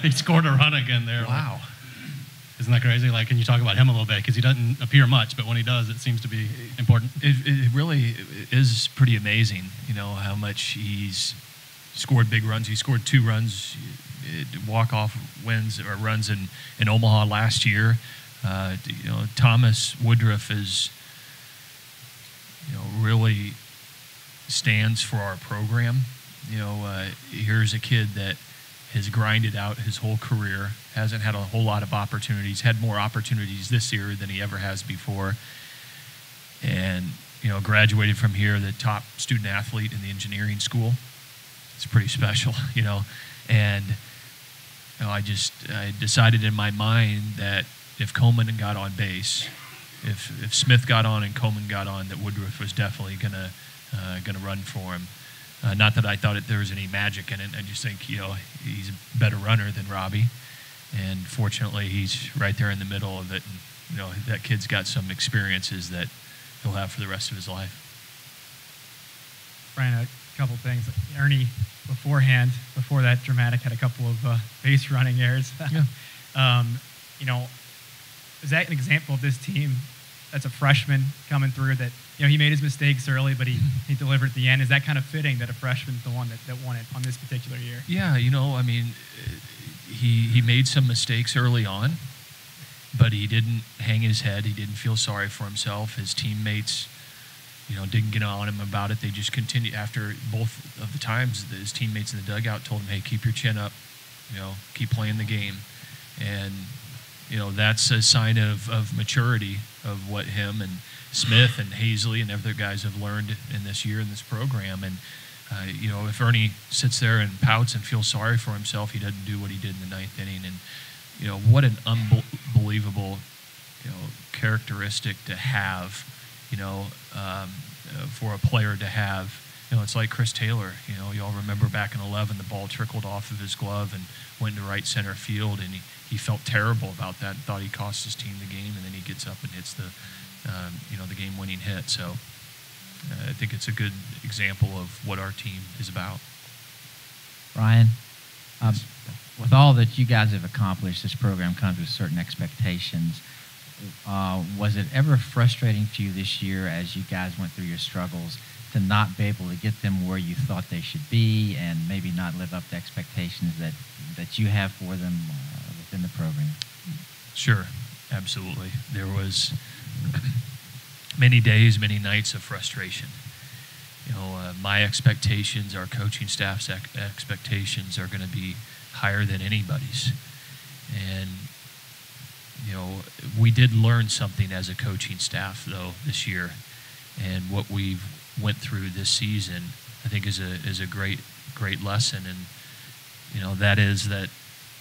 He scored a run again there. Wow. Like, isn't that crazy? Like, can you talk about him a little bit? Because he doesn't appear much, but when he does, it seems to be important. It really is pretty amazing, how much he's scored big runs. He scored 2 runs, walk-off wins or runs in Omaha last year. Thomas Woodruff is, really stands for our program. Here's a kid that has grinded out his whole career, hasn't had a whole lot of opportunities, had more opportunities this year than he ever has before, and graduated from here, the top student athlete in the engineering school. It's pretty special, and I decided in my mind that if Coleman got on base, if Smith got on and Coleman got on, that Woodruff was definitely gonna run for him. Not that I thought there was any magic in it. I just think, he's a better runner than Robbie. And fortunately, he's right there in the middle of it. And, that kid's got some experiences that he'll have for the rest of his life. Brian, a couple things. Ernie, before that dramatic, had a couple of base running errors. Yeah. Is that an example of this team that's a freshman coming through that, he made his mistakes early, but he delivered at the end? Is that kind of fitting that a freshman's the one that won it on this particular year? Yeah, he made some mistakes early on, but he didn't hang his head. He didn't feel sorry for himself. His teammates, didn't get on him about it. They just continued. After both of the times, his teammates in the dugout told him, hey, keep your chin up, keep playing the game. And, that's a sign of maturity of what him and Smith and Hazley and other guys have learned in this year in this program. And, if Ernie sits there and pouts and feels sorry for himself, he doesn't do what he did in the 9th inning. And, what an unbelievable, characteristic to have, for a player to have. It's like Chris Taylor. Y'all remember back in 11, the ball trickled off of his glove and went to right center field, and he felt terrible about that and thought he cost his team the game, and then he gets up and hits the game-winning hit. So I think it's a good example of what our team is about. Ryan, with all that you guys have accomplished, this program comes with certain expectations. Was it ever frustrating to you this year as you guys went through your struggles to not be able to get them where you thought they should be and maybe not live up to expectations that you have for them within the program? Sure, absolutely. There was many days, many nights of frustration. My expectations, our coaching staff's expectations are going to be higher than anybody's. And, we did learn something as a coaching staff, though, this year. And what we've went through this season, I think, is a great lesson. And, that is that,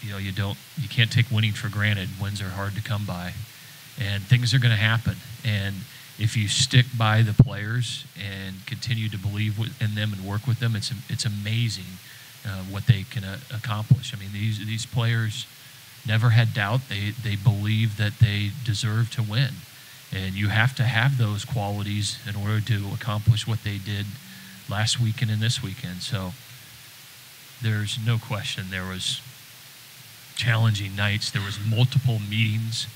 you can't take winning for granted. Wins are hard to come by. And things are going to happen. And if you stick by the players and continue to believe in them and work with them, it's amazing what they can accomplish. I mean, these players never had doubt. They believe that they deserve to win. And you have to have those qualities in order to accomplish what they did last weekend and this weekend. So there's no question there was challenging nights. There was multiple meetings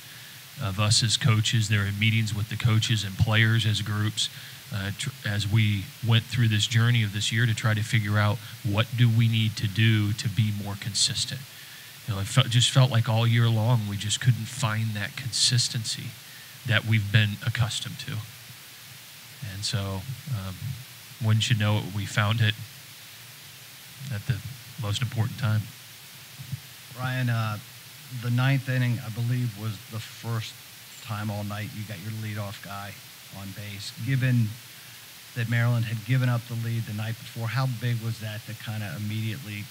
of us as coaches. There were meetings with the coaches and players as groups as we went through this journey of this year to try to figure out what do we need to do to be more consistent. It just felt like all year long we just couldn't find that consistency that we've been accustomed to. And so, wouldn't you know it, we found it at the most important time. Ryan, the 9th inning, I believe, was the first time all night you got your leadoff guy on base. Given that Maryland had given up the lead the night before, how big was that to kind of immediately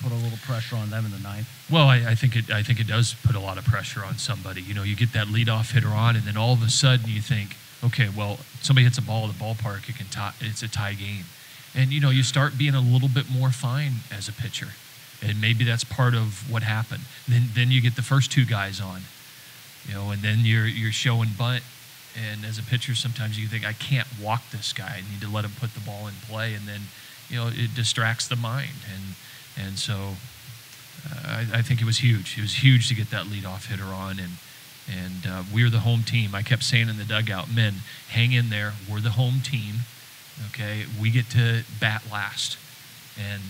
put a little pressure on them in the 9th? Well, I think it does put a lot of pressure on somebody. You get that leadoff hitter on, and then all of a sudden you think, okay, well, somebody hits a ball at the ballpark, it's a tie game. And, you start being a little bit more fine as a pitcher. And maybe that's part of what happened. Then you get the first two guys on, and then you're showing bunt. And as a pitcher, sometimes you think, I can't walk this guy. I need to let him put the ball in play. And then, it distracts the mind. And so I think it was huge. It was huge to get that leadoff hitter on, and we're the home team. I kept saying in the dugout, men, hang in there. We're the home team. Okay, we get to bat last, and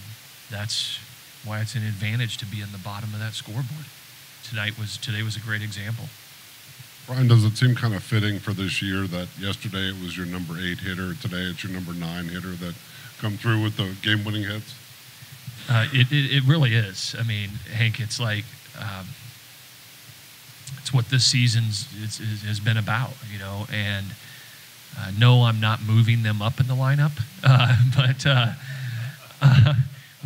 that's why it's an advantage to be in the bottom of that scoreboard. Today was a great example. Brian, does it seem kind of fitting for this year that yesterday it was your number 8 hitter, today it's your number 9 hitter that come through with the game-winning hits? It really is. I mean, Hank, it's like it's what this season has been about, you know. And no, I'm not moving them up in the lineup, but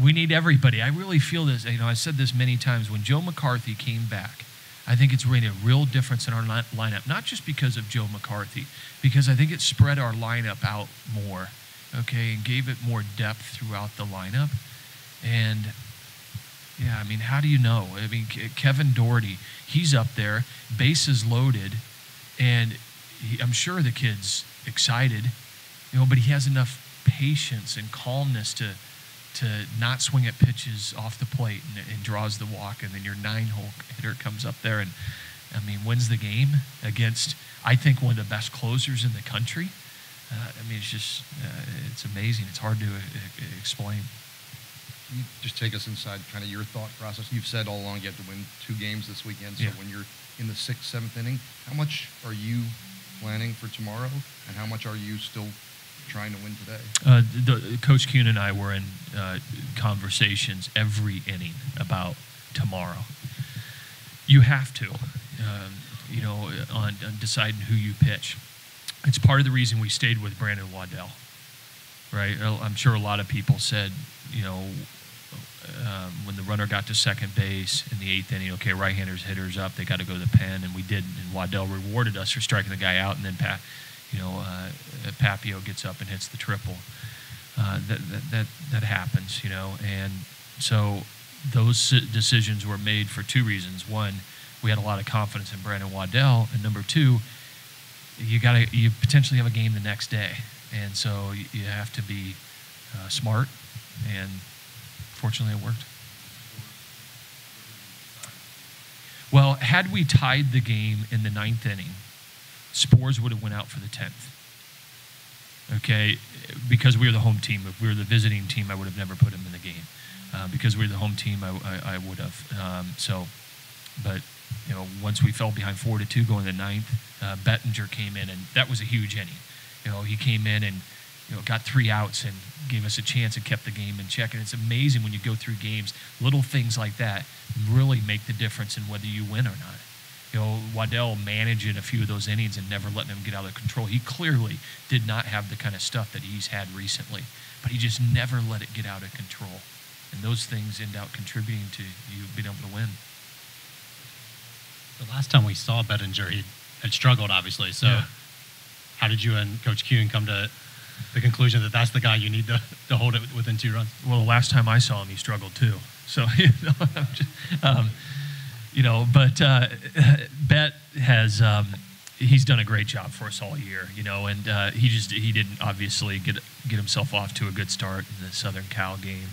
we need everybody. I really feel this. You know, I said this many times. When Joe McCarthy came back, I think it's made a real difference in our lineup. Not just because of Joe McCarthy, because I think it spread our lineup out more, okay, and gave it more depth throughout the lineup. And yeah, I mean, how do you know? I mean, Kevin Doherty, he's up there, bases loaded, and I'm sure the kid's excited, you know, but he has enough patience and calmness to not swing at pitches off the plate and draws the walk, and then your 9-hole hitter comes up there and, I mean, wins the game against, I think, one of the best closers in the country. I mean, it's just, it's amazing. It's hard to explain. Can you just take us inside kind of your thought process? You've said all along you have to win 2 games this weekend, so when you're in the 6th, 7th inning, how much are you planning for tomorrow, and how much are you still trying to win today? Coach Kuhn and I were in conversations every inning about tomorrow. You have to, you know, on deciding who you pitch. It's part of the reason we stayed with Brandon Waddell, right? I'm sure a lot of people said, you know, when the runner got to second base in the 8th inning, okay, right-handers, hitters up, they got to go to the pen, and we didn't. And Waddell rewarded us for striking the guy out, and then Papio gets up and hits the triple. That happens, you know. And so those decisions were made for 2 reasons. One, we had a lot of confidence in Brandon Waddell, and number 2, you potentially have a game the next day, and so you have to be smart. And fortunately, it worked. Well, had we tied the game in the 9th inning, Spores would have went out for the 10th. Okay, because we were the home team. If we were the visiting team, I would have never put him in the game. Because we were the home team, I would have. But you know, once we fell behind 4-2 going to the 9th, Bettinger came in, and that was a huge inning. You know, he came in and, you know, got 3 outs and gave us a chance and kept the game in check. And it's amazing when you go through games, little things like that really make the difference in whether you win or not. You know, Waddell managing a few of those innings and never letting him get out of control. He clearly did not have the kind of stuff that he's had recently, but he just never let it get out of control. And those things end up contributing to you being able to win. The last time we saw Bettinger, he had struggled, obviously. So how did you and Coach Kuhn come to the conclusion that that's the guy you need to hold it within 2 runs? Well, the last time I saw him, he struggled too. So, but Bet has he's done a great job for us all year, you know, and he didn't obviously get himself off to a good start in the Southern Cal game.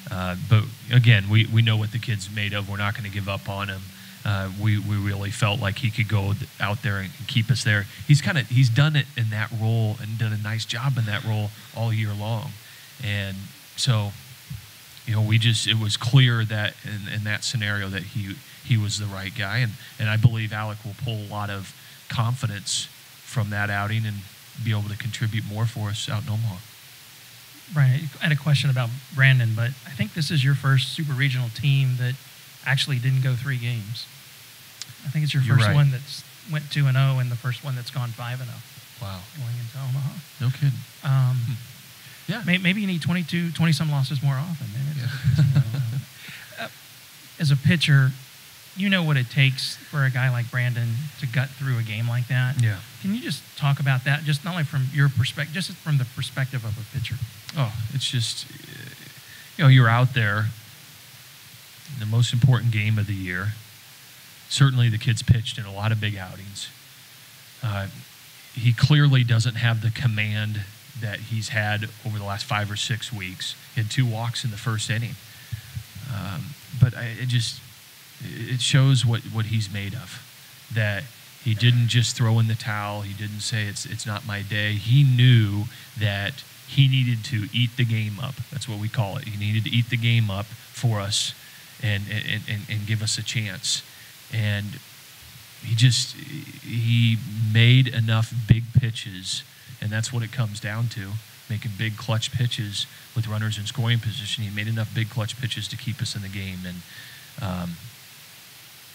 But again, we know what the kid's made of. We're not going to give up on him. We really felt like he could go out there and keep us there. He's done it in that role and done a nice job in that role all year long. And so, you know, it was clear that in that scenario that he was the right guy. And I believe Alec will pull a lot of confidence from that outing and be able to contribute more for us out in Omaha. Brian, I had a question about Brandon, but I think this is your first super regional team that actually didn't go 3 games. I think it's your first right. one that's went 2-0 and the first one that's gone 5-0. Wow. Going into Omaha. No kidding. Yeah. Maybe you need 20-some losses more often. As a pitcher, you know what it takes for a guy like Brandon to gut through a game like that. Yeah. Can you just talk about that, just not only from your perspective, just from the perspective of a pitcher? Oh, it's just, you know, you're out there, the most important game of the year. Certainly the kid's pitched in a lot of big outings. He clearly doesn't have the command that he's had over the last 5 or 6 weeks. He had 2 walks in the first inning. It shows what he's made of. That he didn't just throw in the towel. He didn't say it's not my day. He knew that he needed to eat the game up. That's what we call it. He needed to eat the game up for us and give us a chance. And he made enough big pitches, and that's what it comes down to, making big clutch pitches with runners in scoring position. He made enough big clutch pitches to keep us in the game. And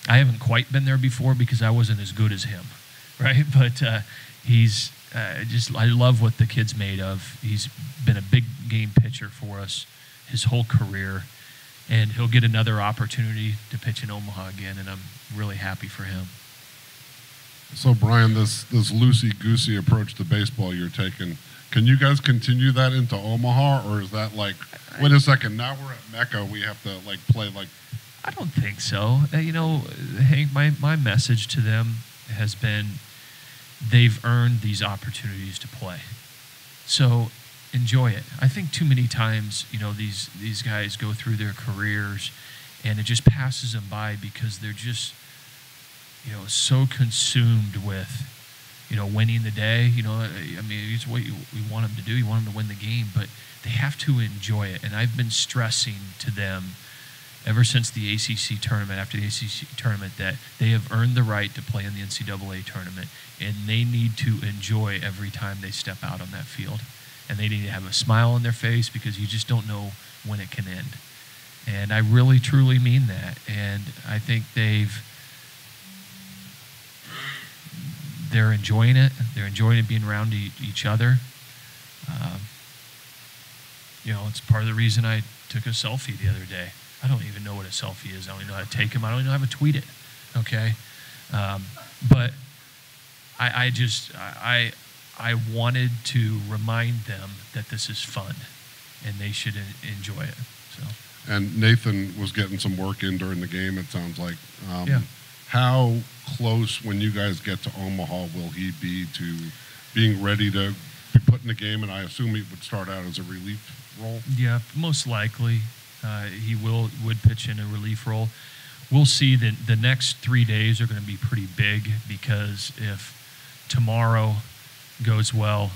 I haven't quite been there before because I wasn't as good as him, right? But I love what the kid's made of. He's been a big game pitcher for us his whole career, and he'll get another opportunity to pitch in Omaha again, and I'm really happy for him. So, Brian, this loosey-goosey approach to baseball you're taking, can you guys continue that into Omaha, or is that like, wait a second, now we're at Mecca, we have to play like... I don't think so. Hank, my message to them has been they've earned these opportunities to play. So enjoy it. I think too many times, these guys go through their careers and it just passes them by because they're just, so consumed with, winning the day. It's what we want them to do. You want them to win the game, but they have to enjoy it. And I've been stressing to them ever since the ACC tournament, after the ACC tournament, that they have earned the right to play in the NCAA tournament, and they need to enjoy every time they step out on that field. And they need to have a smile on their face because you just don't know when it can end. And I really, truly mean that. And I think they're enjoying it. They're enjoying it being around each other. It's part of the reason I took a selfie the other day. I don't even know what a selfie is. I don't even know how to take them. I don't even know how to tweet it. Okay, but I wanted to remind them that this is fun, and they should enjoy it. So. And Nathan was getting some work in during the game. It sounds like. Yeah. How close, when you guys get to Omaha, will he be to being ready to be put in the game? And I assume he would start out as a relief role. Yeah, most likely. He would pitch in a relief role. We'll see that the next 3 days are going to be pretty big because if tomorrow goes well,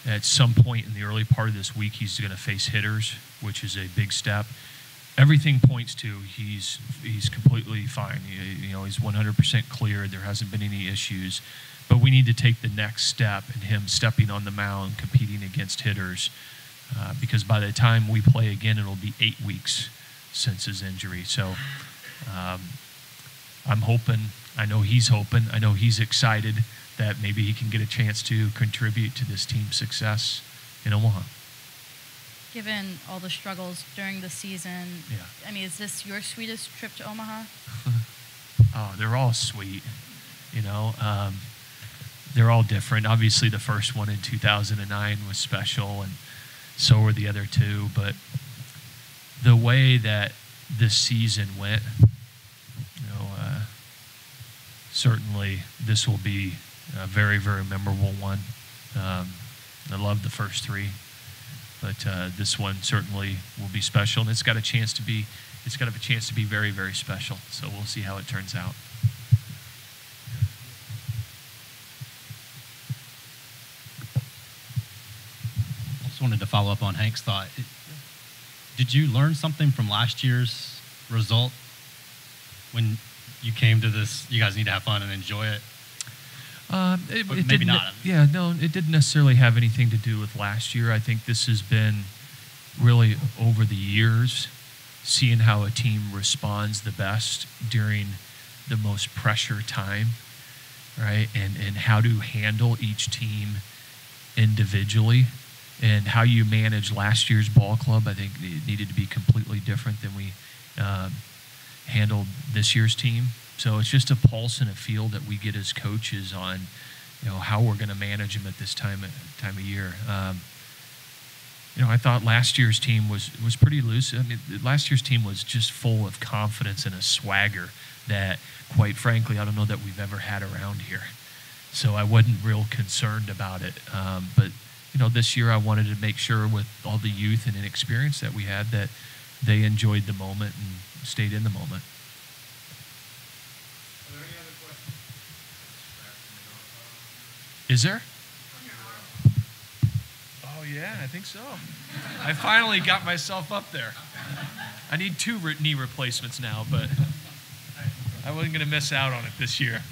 at some point in the early part of this week, he's going to face hitters, which is a big step. Everything points to he's completely fine. He's 100% clear. There hasn't been any issues. But we need to take the next step in him stepping on the mound, competing against hitters. Because by the time we play again, it'll be 8 weeks since his injury. So I'm hoping, I know he's excited that maybe he can get a chance to contribute to this team's success in Omaha. Given all the struggles during the season, Yeah. Is this your sweetest trip to Omaha? Oh, they're all sweet. They're all different. Obviously, the first one in 2009 was special, and so were the other two, but the way that this season went, certainly this will be a very, very memorable one. I love the first three, but this one certainly will be special, and it's got a chance to be very, very special. So we'll see how it turns out. Just wanted to follow up on Hank's thought. Did you learn something from last year's result when you came to this? You guys need to have fun and enjoy it. Maybe not. Yeah, no, it didn't necessarily have anything to do with last year. I think this has been really over the years, seeing how a team responds the best during the most pressure time, right? And how to handle each team individually. And how you manage last year's ball club, I think it needed to be completely different than we handled this year's team. So it's just a pulse and a feel that we get as coaches on, how we're going to manage them at this time of year. I thought last year's team was pretty loose. Last year's team was just full of confidence and a swagger that, quite frankly, I don't know that we've ever had around here. So I wasn't real concerned about it. But this year I wanted to make sure with all the youth and inexperience that we had that, they enjoyed the moment and stayed in the moment. Is there? Oh, yeah, I think so. I finally got myself up there. I need 2 knee replacements now, but I wasn't going to miss out on it this year.